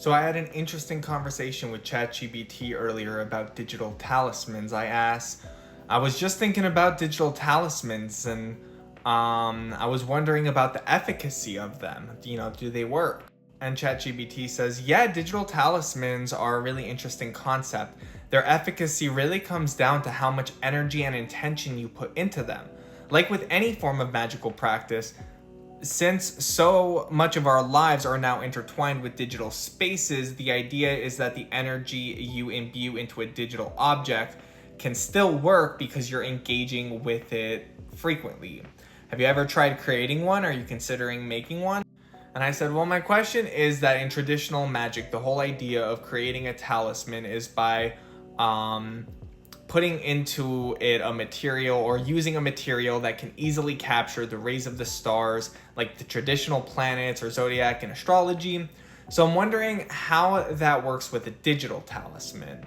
So I had an interesting conversation with ChatGPT earlier about digital talismans. I was just thinking about digital talismans and I was wondering about the efficacy of them. Do they work? And ChatGPT says, yeah, digital talismans are a really interesting concept. Their efficacy really comes down to how much energy and intention you put into them. Like with any form of magical practice, since so much of our lives are now intertwined with digital spaces, the idea is that the energy you imbue into a digital object can still work because you're engaging with it frequently. Have you ever tried creating one? Are you considering making one? And I said, well, my question is that in traditional magic, the whole idea of creating a talisman is by putting into it a material or using a material that can easily capture the rays of the stars, like the traditional planets or zodiac in astrology. So I'm wondering how that works with a digital talisman.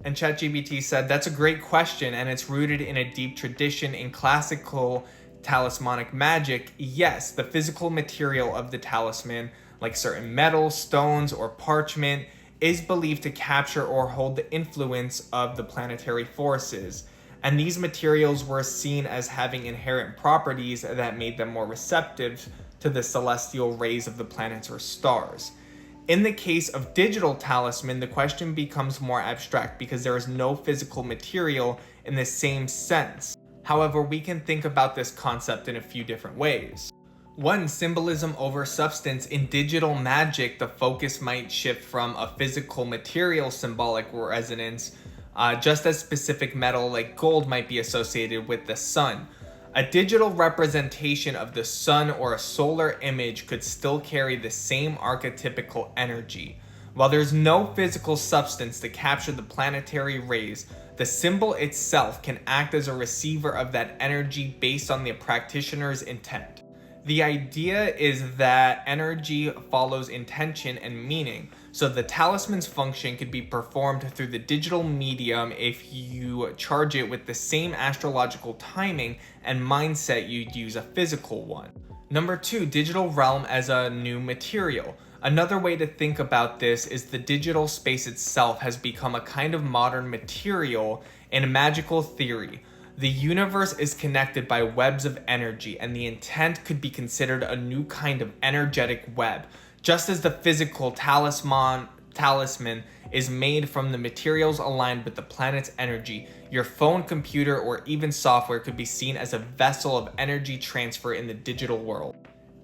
And ChatGPT said, that's a great question, and it's rooted in a deep tradition in classical talismanic magic. Yes, the physical material of the talisman, like certain metals, stones, or parchment, is believed to capture or hold the influence of the planetary forces. And these materials were seen as having inherent properties that made them more receptive to the celestial rays of the planets or stars. In the case of digital talisman, the question becomes more abstract because there is no physical material in the same sense. However, we can think about this concept in a few different ways. One, symbolism over substance. In digital magic, the focus might shift from a physical material symbolic resonance, just as specific metal like gold might be associated with the sun. A digital representation of the sun or a solar image could still carry the same archetypical energy. While there's no physical substance to capture the planetary rays, the symbol itself can act as a receiver of that energy based on the practitioner's intent. The idea is that energy follows intention and meaning, so the talisman's function could be performed through the digital medium if you charge it with the same astrological timing and mindset you'd use a physical one. Number two, digital realm as a new material. Another way to think about this is the digital space itself has become a kind of modern material in magical theory. The universe is connected by webs of energy, and the intent could be considered a new kind of energetic web. Just as the physical talisman is made from the materials aligned with the planet's energy, your phone, computer, or even software could be seen as a vessel of energy transfer in the digital world.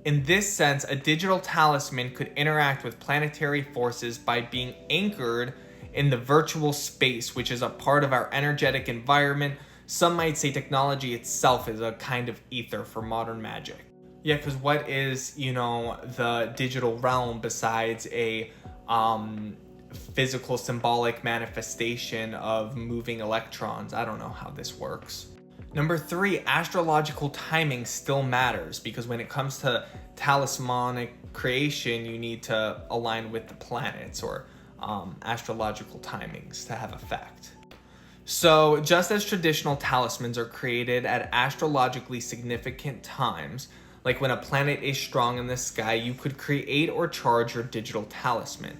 In this sense, a digital talisman could interact with planetary forces by being anchored in the virtual space, which is a part of our energetic environment. Some might say technology itself is a kind of ether for modern magic. Yeah, because what is, the digital realm besides a physical symbolic manifestation of moving electrons? I don't know how this works. Number three, astrological timing still matters because when it comes to talismanic creation, you need to align with the planets or astrological timings to have effect. So just as traditional talismans are created at astrologically significant times, like when a planet is strong in the sky, you could create or charge your digital talisman.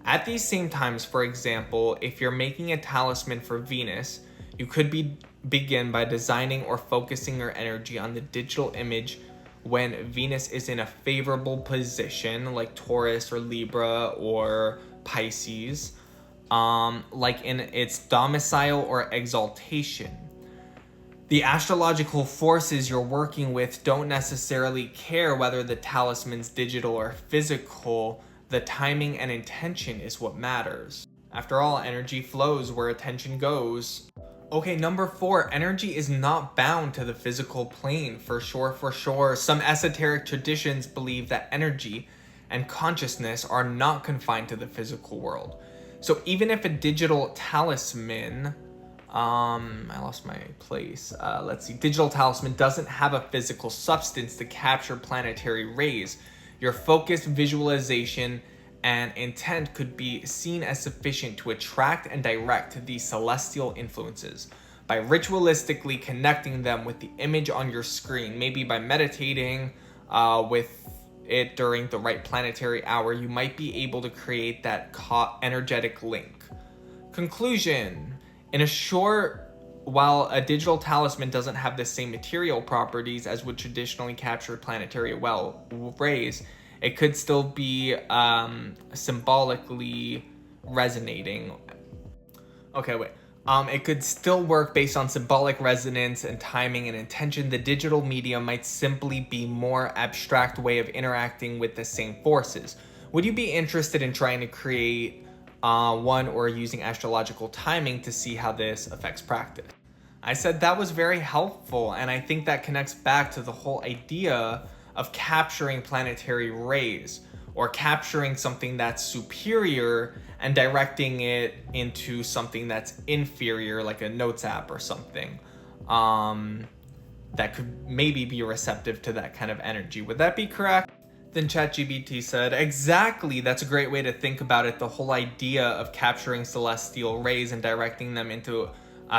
At these same times, for example, if you're making a talisman for Venus, you could begin by designing or focusing your energy on the digital image when Venus is in a favorable position, like Taurus or Libra or Pisces, like in its domicile or exaltation. The astrological forces you're working with don't necessarily care whether the talisman's digital or physical. The timing and intention is what matters. After all, energy flows where attention goes. Okay, number four, energy is not bound to the physical plane, for sure. Some esoteric traditions believe that energy and consciousness are not confined to the physical world. So even if a digital talisman, I lost my place. Digital talisman doesn't have a physical substance to capture planetary rays. Your focused visualization and intent could be seen as sufficient to attract and direct these celestial influences by ritualistically connecting them with the image on your screen, maybe by meditating with it during the right planetary hour, you might be able to create that energetic link. Conclusion. In a short, while a digital talisman doesn't have the same material properties as would traditionally capture planetary rays, it could still be symbolically resonating. Okay, wait. It could still work based on symbolic resonance and timing and intention. The digital medium might simply be more abstract way of interacting with the same forces. Would you be interested in trying to create one or using astrological timing to see how this affects practice? I said that was very helpful, and I think that connects back to the whole idea of capturing planetary rays, or capturing something that's superior and directing it into something that's inferior, like a notes app or something, that could maybe be receptive to that kind of energy. Would that be correct? Then ChatGPT said, exactly, that's a great way to think about it. The whole idea of capturing celestial rays and directing them into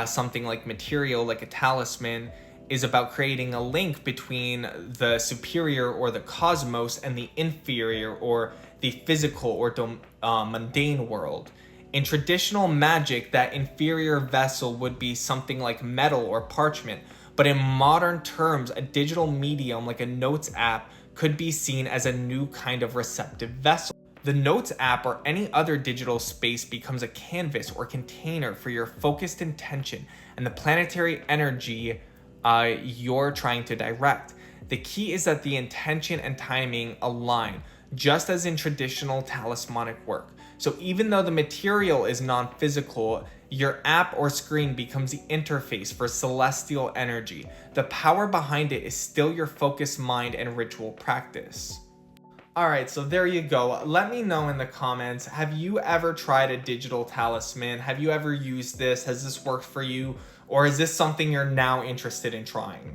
something like material, like a talisman, is about creating a link between the superior or the cosmos and the inferior or the physical or mundane world. In traditional magic, that inferior vessel would be something like metal or parchment, but in modern terms, a digital medium like a notes app could be seen as a new kind of receptive vessel. The Notes app or any other digital space becomes a canvas or container for your focused intention and the planetary energy you're trying to direct. The key is that the intention and timing align, just as in traditional talismanic work. So even though the material is non-physical, your app or screen becomes the interface for celestial energy. The power behind it is still your focused mind and ritual practice. Alright, so there you go. Let me know in the comments, have you ever tried a digital talisman? Have you ever used this? Has this worked for you? Or is this something you're now interested in trying?